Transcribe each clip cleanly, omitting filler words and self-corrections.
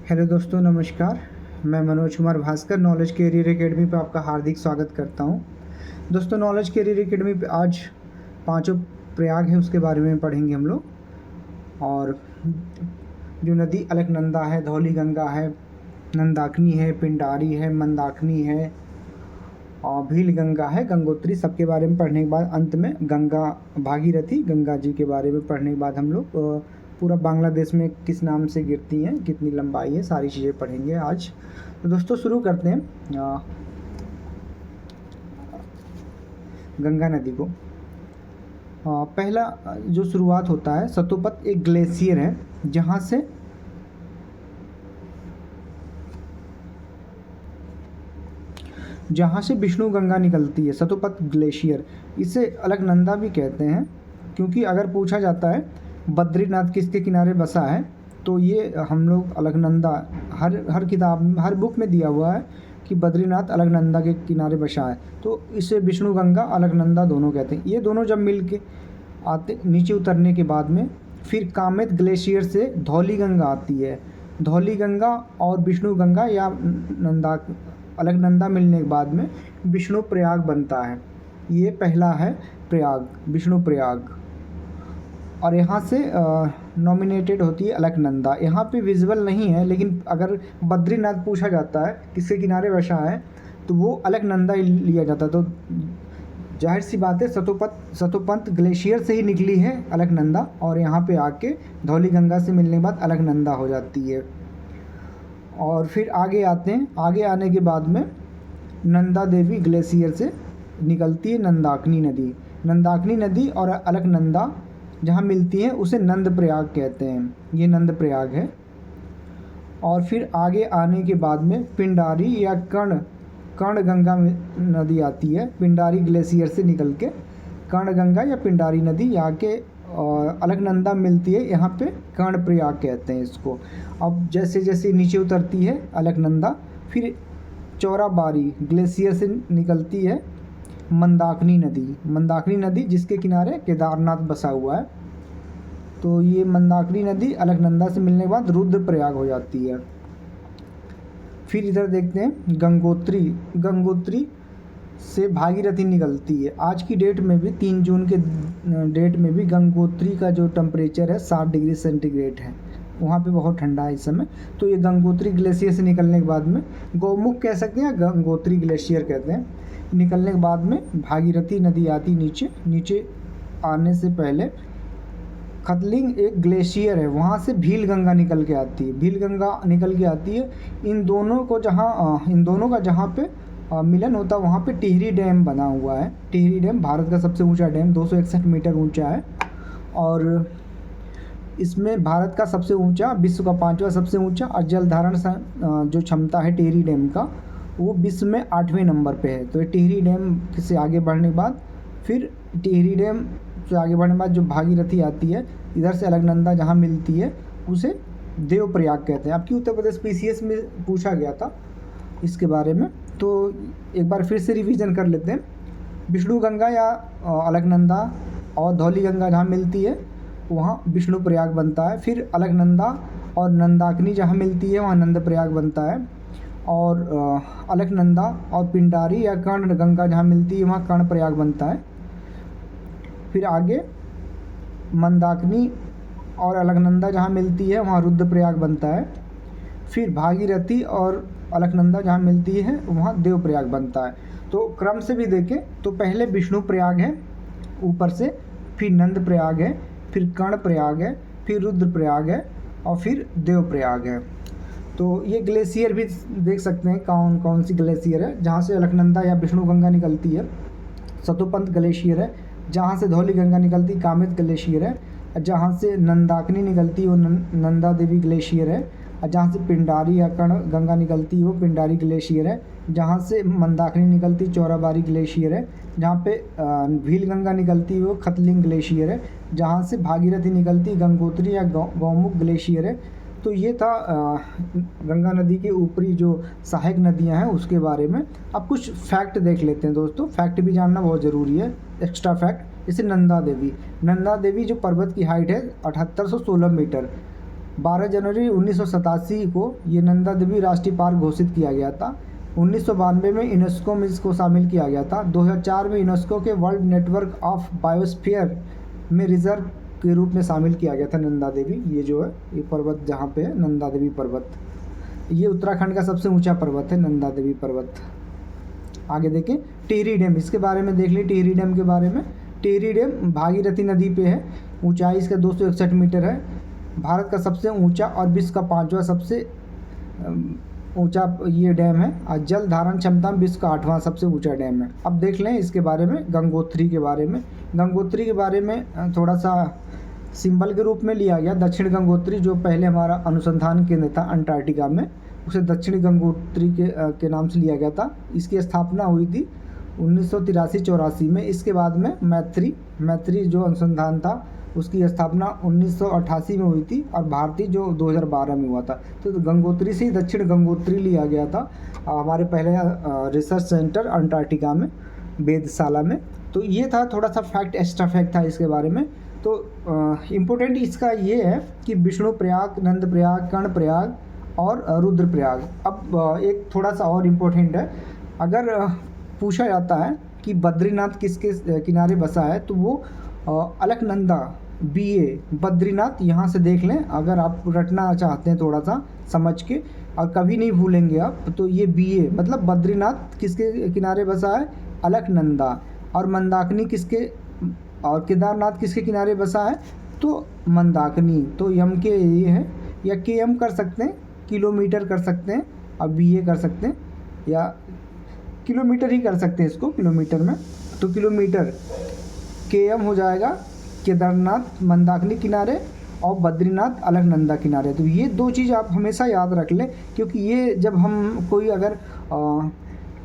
Hello दोस्तों, नमस्कार। मैं Manoj Kumar Bhaskar knowledge career academy पे आपका हार्दिक स्वागत करता हूं। दोस्तों, नॉलेज कैरियर एकेडमी पे आज पांचों प्रयाग है उसके बारे में पढ़ेंगे हम लोग। और जो नदी अलकनंदा है, धौली गंगा है, नंदाकिनी है, पिंडारी है, मंदाकिनी है और भील गंगा है, गंगोत्री, सबके बारे में पढ़ने के बाद अंत में गंगा भागीरथी गंगा जी के बारे में पढ़ने के बाद हम लोग पूरा बांग्लादेश में किस नाम से गिरती हैं, कितनी लंबाई है, सारी चीज़ें पढ़ेंगे आज। तो दोस्तों शुरू करते हैं गंगा नदी को। पहला जो शुरुआत होता है, सतोपत एक ग्लेशियर है जहाँ से विष्णु गंगा निकलती है। सतोपत ग्लेशियर, इसे अलकनंदा भी कहते हैं, क्योंकि अगर पूछा जाता है बद्रीनाथ किसके किनारे बसा है, तो ये हम लोग अलकनंदा, हर किताब, हर बुक में दिया हुआ है कि बद्रीनाथ अलकनंदा के किनारे बसा है, तो इसे विष्णु गंगा अलकनंदा दोनों कहते हैं। ये दोनों जब मिल के आते नीचे उतरने के बाद में फिर कामेत ग्लेशियर से धौली गंगा आती है। धौली गंगा और विष्णु गंगा या अलकनंदा मिलने के बाद में विष्णु प्रयाग बनता है। ये पहला है प्रयाग, विष्णु प्रयाग। और यहाँ से नॉमिनेटेड होती है अलकनंदा। यहाँ पे विजुअल नहीं है, लेकिन अगर बद्रीनाथ पूछा जाता है किसके किनारे बसा है, तो वो अलकनंदा ही लिया जाता है। तो जाहिर सी बात है, सतोपंत ग्लेशियर से ही निकली है अलकनंदा, और यहाँ पे आके धौली गंगा से मिलने के बाद अलकनंदा हो जाती है। और फिर आगे आते हैं। आगे आने के बाद में नंदा देवी ग्लेशियर से निकलती है नंदाकिनी नदी। नंदाकिनी नदी और अलकनंदा जहाँ मिलती हैं उसे नंद प्रयाग कहते हैं। ये नंद प्रयाग है। और फिर आगे आने के बाद में पिंडारी या कर्ण गंगा नदी आती है। पिंडारी ग्लेशियर से निकल के कर्ण गंगा या पिंडारी नदी यहाँ के अलकनंदा मिलती है। यहाँ पे कर्ण प्रयाग कहते हैं इसको। अब जैसे जैसे नीचे उतरती है अलकनंदा, फिर चौराबाड़ी ग्लेशियर से निकलती है मंदाकिनी नदी। मंदाकिनी नदी जिसके किनारे केदारनाथ बसा हुआ है। तो ये मंदाकिनी नदी अलकनंदा से मिलने के बाद रुद्रप्रयाग हो जाती है। फिर इधर देखते हैं गंगोत्री से भागीरथी निकलती है। आज की डेट में भी 3 जून के डेट में भी गंगोत्री का जो टेम्परेचर है 60 डिग्री सेंटीग्रेड है। वहाँ पे बहुत ठंडा है इस समय। तो ये गंगोत्री ग्लेशियर से निकलने के बाद में गौमुख कह सकते हैं, गंगोत्री ग्लेशियर कहते हैं। निकलने के बाद में भागीरथी नदी आती नीचे आने से पहले खतलिंग एक ग्लेशियर है, वहाँ से भील गंगा निकल के आती है। भील गंगा निकल के आती है। इन दोनों का जहाँ पे मिलन होता है, वहाँ पे टिहरी डैम बना हुआ है। टिहरी डैम भारत का सबसे ऊंचा डैम 261 मीटर ऊंचा है। और इसमें भारत का सबसे ऊंचा, विश्व का 5वां सबसे ऊंचा और जल धारण जो क्षमता है टिहरी डैम का, वो विश्व में 8वें नंबर पे है। तो ये टिहरी डैम से आगे बढ़ने के बाद, फिर टिहरी डैम से आगे बढ़ने के बाद जो भागीरथी आती है, इधर से अलकनंदा जहाँ मिलती है उसे देवप्रयाग कहते हैं। आपकी उत्तर प्रदेश PCS में पूछा गया था इसके बारे में, तो एक बार फिर से रिवीजन कर लेते हैं। विष्णु गंगा या अलकनंदा और धौली गंगा जहाँ मिलती है वहाँ विष्णु प्रयाग बनता है। फिर अलकनंदा और नंदाकिनी जहाँ मिलती है वहाँ नंद प्रयाग बनता है। और अलकनंदा और पिंडारी या कर्ण गंगा जहाँ मिलती है वहाँ कर्ण प्रयाग बनता है। फिर आगे मंदाकिनी और अलकनंदा जहाँ मिलती है वहाँ रुद्रप्रयाग बनता है। फिर भागीरथी और अलकनंदा जहाँ मिलती है वहाँ देवप्रयाग बनता है। तो क्रम से भी देखें तो पहले विष्णु प्रयाग है ऊपर से, फिर नंद प्रयाग है, फिर कर्ण प्रयाग है, फिर रुद्रप्रयाग है और फिर देवप्रयाग है। तो ये ग्लेशियर भी देख सकते हैं कौन कौन सी ग्लेशियर है। जहाँ से अलकनंदा या विष्णु गंगा निकलती है सतोपंत ग्लेशियर है। जहाँ से धौली गंगा निकलती कामित ग्लेशियर है। जहाँ से नंदाकिनी निकलती है वो नंदा देवी ग्लेशियर है। और जहाँ से पिंडारी या कर्ण गंगा निकलती है वो पिंडारी ग्लेशियर है। जहाँ से मंदाकिनी निकलती चौराबाड़ी ग्लेशियर है। जहाँ पे भील गंगा निकलती है वो खतलिंग ग्लेशियर है। जहाँ से भागीरथी निकलती गंगोत्री या गौमुख ग्लेशियर है। तो ये था गंगा नदी के ऊपरी जो सहायक नदियां हैं उसके बारे में। अब कुछ फैक्ट देख लेते हैं दोस्तों। फैक्ट भी जानना बहुत ज़रूरी है, एक्स्ट्रा फैक्ट। जैसे नंदा देवी जो पर्वत की हाइट है 7816 मीटर, 12 जनवरी 1987 को ये नंदा देवी राष्ट्रीय पार्क घोषित किया गया था। 1992 में यूनेस्को में इसको शामिल किया गया था। 2004 में यूनेस्को के वर्ल्ड नेटवर्क ऑफ बायोस्फीयर में रिजर्व के रूप में शामिल किया गया था नंदा देवी। ये जो है ये पर्वत जहाँ पे है नंदा देवी पर्वत, ये उत्तराखंड का सबसे ऊंचा पर्वत है नंदा देवी पर्वत। आगे देखें टिहरी डैम, इसके बारे में देख लें। टिहरी डैम के बारे में, टिहरी डैम भागीरथी नदी पे है, ऊंचाई इसका 261 मीटर है। भारत का सबसे ऊंचा और विश्व का 5वां सबसे ऊंचा ये डैम है और जल धारण क्षमता में विश्व का 8वां सबसे ऊंचा डैम है। अब देख लें इसके बारे में, गंगोत्री के बारे में। गंगोत्री के बारे में थोड़ा सा सिंबल के रूप में लिया गया। दक्षिण गंगोत्री जो पहले हमारा अनुसंधान केंद्र था अंटार्कटिका में, उसे दक्षिण गंगोत्री के नाम से लिया गया था। इसकी स्थापना हुई थी 1983-84 में। इसके बाद में मैत्री जो अनुसंधान था उसकी स्थापना 1988 में हुई थी और भारतीय जो 2012 में हुआ था। तो गंगोत्री से ही दक्षिण गंगोत्री लिया गया था हमारे पहले रिसर्च सेंटर अंटार्कटिका में, वेधशाला में। तो ये था थोड़ा सा फैक्ट, एक्स्ट्रा फैक्ट था इसके बारे में। तो इम्पोर्टेंट इसका ये है कि विष्णु प्रयाग, नंद प्रयाग, कर्ण प्रयाग और रुद्र प्रयाग। अब एक थोड़ा सा और इम्पोर्टेंट है, अगर पूछा जाता है कि बद्रीनाथ किसके किनारे बसा है तो वो अलकनंदा BA बद्रीनाथ, यहाँ से देख लें अगर आप रटना चाहते हैं थोड़ा सा समझ के और कभी नहीं भूलेंगे आप, तो ये BA मतलब बद्रीनाथ किसके किनारे बसा है, अलकनंदा। और मंदाकिनी किसके, और केदारनाथ किसके किनारे बसा है, तो मंदाकिनी। तो यम के ये है, या KM कर सकते हैं, किलोमीटर कर सकते हैं, और BA कर सकते हैं, या किलोमीटर ही कर सकते हैं इसको किलोमीटर में। तो किलोमीटर KM हो जाएगा केदारनाथ मंदाकिनी किनारे और बद्रीनाथ अलकनंदा किनारे। तो ये दो चीज़ आप हमेशा याद रख लें, क्योंकि ये जब हम कोई अगर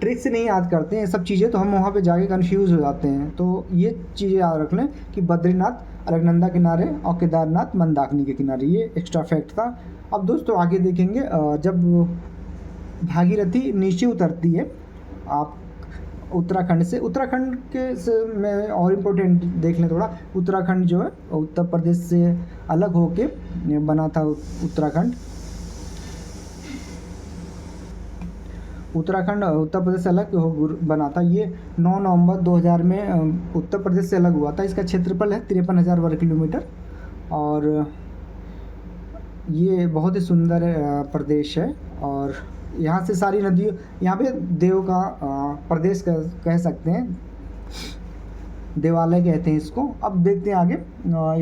ट्रिक से नहीं याद करते हैं सब चीज़ें तो हम वहाँ पे जाके कंफ्यूज हो जाते हैं। तो ये चीज़ें याद रख लें कि बद्रीनाथ अलकनंदा किनारे और केदारनाथ मंदाकिनी के किनारे, ये एक्स्ट्रा फैक्ट था। अब दोस्तों आगे देखेंगे, जब भागीरथी नीचे उतरती है आप उत्तराखंड से, उत्तराखंड के से में और इम्पोर्टेंट देख लें थोड़ा। उत्तराखंड जो है उत्तर प्रदेश से अलग होके बना था। उत्तराखंड उत्तर प्रदेश से अलग बना था। ये 9 नवंबर 2000 में उत्तर प्रदेश से अलग हुआ था। इसका क्षेत्रफल है 53,000 वर्ग किलोमीटर और ये बहुत ही सुंदर प्रदेश है। और यहाँ से सारी नदियों, यहाँ पे देव का प्रदेश कह सकते हैं, देवालय कहते हैं इसको। अब देखते हैं आगे,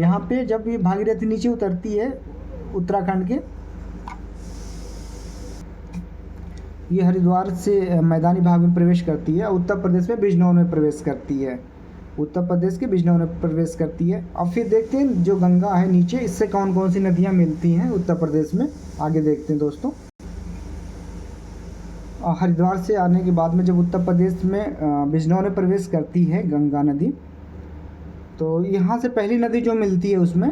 यहाँ पे जब ये भागीरथी नीचे उतरती है उत्तराखंड के, ये हरिद्वार से मैदानी भाग में प्रवेश करती है, उत्तर प्रदेश में बिजनौर में प्रवेश करती है, उत्तर प्रदेश के बिजनौर में प्रवेश करती है। अब फिर देखते हैं जो गंगा है नीचे, इससे कौन कौन सी नदियाँ मिलती हैं उत्तर प्रदेश में, आगे देखते हैं दोस्तों। हरिद्वार से आने के बाद में जब उत्तर प्रदेश में बिजनौर में प्रवेश करती है गंगा नदी, तो यहाँ से पहली नदी जो मिलती है उसमें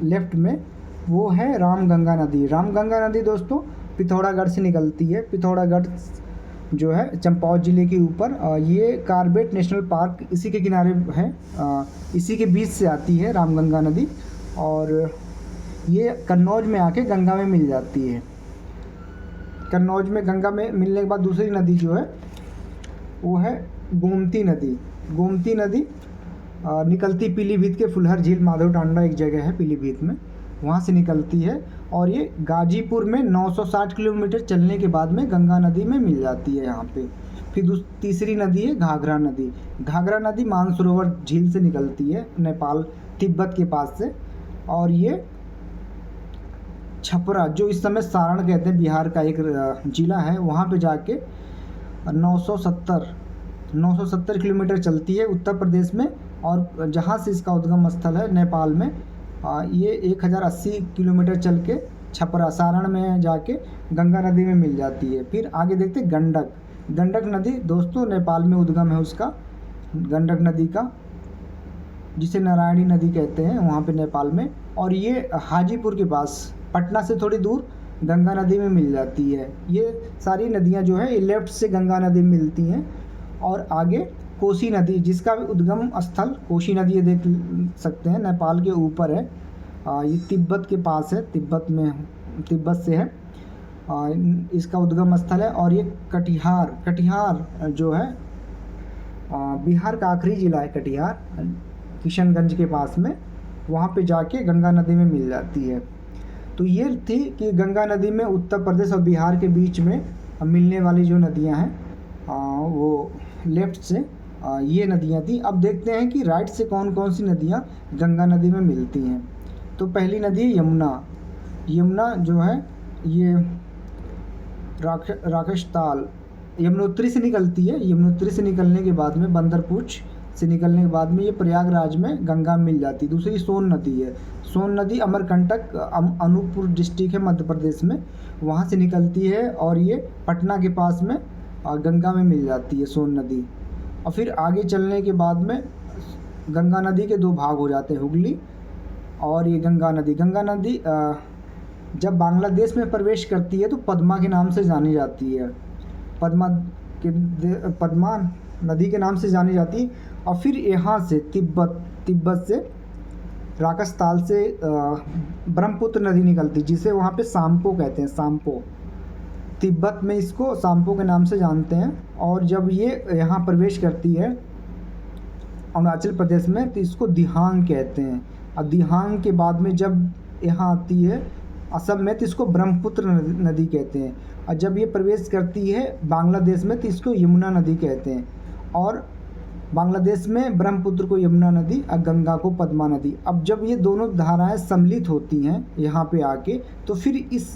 लेफ्ट में वो है रामगंगा नदी। रामगंगा नदी दोस्तों पिथौरागढ़ से निकलती है। पिथौरागढ़ जो है चंपावत ज़िले के ऊपर, ये कार्बेट नेशनल पार्क इसी के किनारे है, इसी के बीच से आती है रामगंगा नदी और ये कन्नौज में आके गंगा में मिल जाती है। कन्नौज में गंगा में मिलने के बाद दूसरी नदी जो है वो है गोमती नदी। गोमती नदी निकलती पीलीभीत के फुलहर झील, माधव टांडा एक जगह है पीलीभीत में, वहाँ से निकलती है और ये गाजीपुर में 960 किलोमीटर चलने के बाद में गंगा नदी में मिल जाती है यहाँ पे। फिर तीसरी नदी है घाघरा नदी। घाघरा नदी मानसरोवर झील से निकलती है नेपाल तिब्बत के पास से और ये छपरा, जो इस समय सारण कहते हैं, बिहार का एक ज़िला है, वहाँ पे जाके 970 किलोमीटर चलती है उत्तर प्रदेश में और जहाँ से इसका उद्गम स्थल है नेपाल में, ये 1080 किलोमीटर चल के छपरा सारण में जाके गंगा नदी में मिल जाती है। फिर आगे देखते हैं गंडक। गंडक नदी दोस्तों नेपाल में उद्गम है उसका, गंडक नदी का, जिसे नारायणी नदी कहते हैं वहाँ पे नेपाल में, और ये हाजीपुर के पास पटना से थोड़ी दूर गंगा नदी में मिल जाती है। ये सारी नदियाँ जो है ये लेफ्ट से गंगा नदी में मिलती हैं। और आगे कोसी नदी, जिसका भी उद्गम स्थल कोसी नदी ये देख सकते हैं नेपाल के ऊपर है, ये तिब्बत के पास है, तिब्बत से है। इसका उद्गम स्थल है। और ये कटिहार जो है बिहार का आखिरी ज़िला है कटिहार, किशनगंज के पास में, वहाँ पे जाके गंगा नदी में मिल जाती है। तो ये थी कि गंगा नदी में उत्तर प्रदेश और बिहार के बीच में मिलने वाली जो नदियाँ हैं वो लेफ्ट से ये नदियाँ थी। अब देखते हैं कि राइट से कौन कौन सी नदियाँ गंगा नदी में मिलती हैं। तो पहली नदी है यमुना जो है ये राकेशताल यमुनोत्री से निकलती है। यमुनोत्री से निकलने के बाद में बंदरपूछ से निकलने के बाद में ये प्रयागराज में गंगा मिल जाती है। दूसरी सोन नदी है। सोन नदी अमरकंटक अनूपपुर डिस्ट्रिक्ट है मध्य प्रदेश में, वहाँ से निकलती है और ये पटना के पास में गंगा में मिल जाती है सोन नदी। और फिर आगे चलने के बाद में गंगा नदी के दो भाग हो जाते हैं, हुगली और ये गंगा नदी जब बांग्लादेश में प्रवेश करती है तो पद्मा के नाम से जानी जाती है, पद्मा नदी के नाम से जानी जाती है। और फिर यहाँ से तिब्बत से राकसताल से ब्रह्मपुत्र नदी निकलती, जिसे वहाँ पे सांपो कहते हैं, सांपो। तिब्बत में इसको सांपो के नाम से जानते हैं। और जब ये यहाँ प्रवेश करती है अरुणाचल प्रदेश में तो इसको दिहांग कहते हैं। और दिहांग के बाद में जब यहाँ आती है असम में तो इसको ब्रह्मपुत्र नदी कहते हैं। और जब ये प्रवेश करती है बांग्लादेश में तो इसको यमुना नदी कहते हैं। और बांग्लादेश में ब्रह्मपुत्र को यमुना नदी और गंगा को पद्मा नदी। अब जब ये दोनों धाराएं सम्मिलित होती हैं यहाँ पे आके, तो फिर इस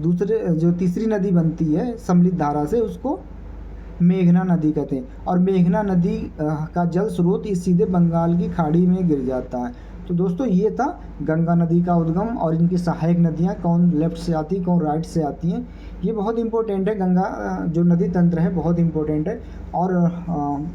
दूसरे जो तीसरी नदी बनती है सम्मिलित धारा से, उसको मेघना नदी कहते हैं। और मेघना नदी का जल स्रोत इस सीधे बंगाल की खाड़ी में गिर जाता है। तो दोस्तों ये था गंगा नदी का उद्गम और इनकी सहायक नदियाँ कौन लेफ़्ट से आती कौन राइट से आती हैं। ये बहुत इंपॉर्टेंट है, गंगा जो नदी तंत्र है बहुत इंपॉर्टेंट है। और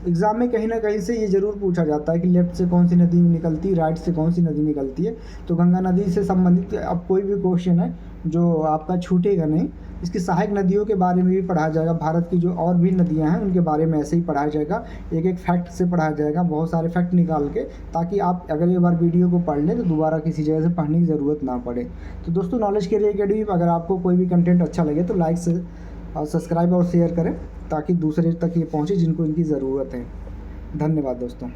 एग्ज़ाम में कहीं ना कहीं से ये ज़रूर पूछा जाता है कि लेफ़्ट से कौन सी नदी निकलती है, राइट से कौन सी नदी निकलती है। तो गंगा नदी से संबंधित अब कोई भी क्वेश्चन है जो आपका छूटेगा नहीं। इसकी सहायक नदियों के बारे में भी पढ़ाया जाएगा, भारत की जो और भी नदियां हैं उनके बारे में ऐसे ही पढ़ाया जाएगा, एक एक फैक्ट से पढ़ाया जाएगा, बहुत सारे फैक्ट निकाल के, ताकि आप अगर एक बार वीडियो को पढ़ लें तो दोबारा किसी जगह से पढ़ने की ज़रूरत ना पड़े। तो दोस्तों नॉलेज कैरियर एकेडमी अगर आपको कोई भी कंटेंट अच्छा लगे तो लाइक से सब्सक्राइब और शेयर करें ताकि दूसरे तक ये पहुँचे जिनको इनकी ज़रूरत है। धन्यवाद दोस्तों।